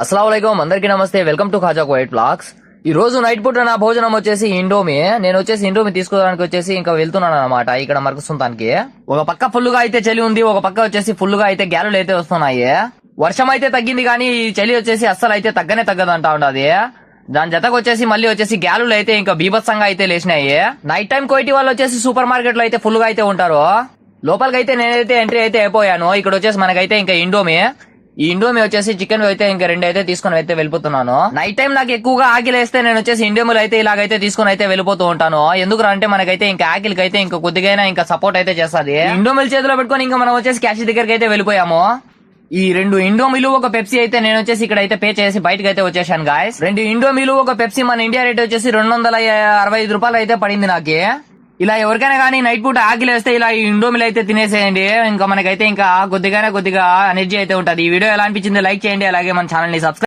అస్సలాముఅలైకుం అందరికీ నమస్తే. Welcome to Khaja Kuwait blogs. ఈ రోజు నైట్ పూట నా భోజనం వచ్చేసి ఇండోమి. నేను వచ్చేసి ఇండోమి తీసుకోవడానికి వచ్చేసి ఇంకా వెళ్తున్నాను అనమాట ఇక్కడ మరకసుంతానికి. ఒక పక్క ఫుల్ గా అయితే చలి ఉంది, ఒక పక్క వచ్చేసి ఫుల్ గా అయితే గ్యాలులు అయితే వస్తున్నాయి. వర్షం అయితే తగ్గింది కానీ ఈ చలి వచ్చేసి అస్సలు అయితే తగ్గదంటా ఉండదు. దాని జతకు వచ్చేసి మళ్ళీ వచ్చేసి గ్యాలులు అయితే ఇంకా బీభత్సంగా అయితే లేచినాయి. నైట్ టైం కోయిటి వాళ్ళు వచ్చేసి సూపర్ మార్కెట్ లో అయితే ఫుల్ గా అయితే ఉంటారు. లోపలికి అయితే నేనైతే ఎంట్రీ అయితే అయిపోయాను. ఇక్కడ వచ్చేసి మనకైతే ఇంకా ఈ ఇండోమి వచ్చేసి చికెన్ అయితే ఇంకా 2 అయితే తీసుకుని అయితే వెళ్ళిపోతున్నాను. నైట్ టైం నాకు ఎక్కువగా ఆకిలేస్తే నేను వచ్చేసి ఇండోమిలు అయితే ఇలాగైతే తీసుకుని అయితే వెళ్ళిపోతూ ఉంటాను. ఎందుకు అంటే మనకైతే ఇంకా ఆకిలికి అయితే ఇంకా కొద్దిగా ఇంకా సపోర్ట్ అయితే చేస్తుంది. ఇండోమిల్ చేతిలో పెట్టుకుని ఇంకా మనం వచ్చేసి క్యాష్ దగ్గరికి అయితే వెళ్ళిపోయాము. ఈ 2 ఇండోమిలు ఒక పెప్సీ అయితే నేను వచ్చేసి ఇక్కడ అయితే పే చేసి బయటకు అయితే వచ్చేసాను గాయస్. 2 ఇండోమిలు ఒక పెప్సీ మన ఇండియా రేట్ వచ్చేసి 265 రూపాయలు అయితే పడింది నాకు. ఇలా ఎవరికైనా కానీ నైట్ పూట ఆకలి వేస్తే ఇలా ఈ ఇండోమిల్ అయితే తినేసేయండి. ఇంకా మనకైతే ఇంకా కొద్దిగా ఎనర్జీ అయితే ఉంటది. ఈ వీడియో ఎలా అనిపించింది లైక్ చేయండి, అలాగే మన ఛానల్ ని సబ్స్క్రైబ్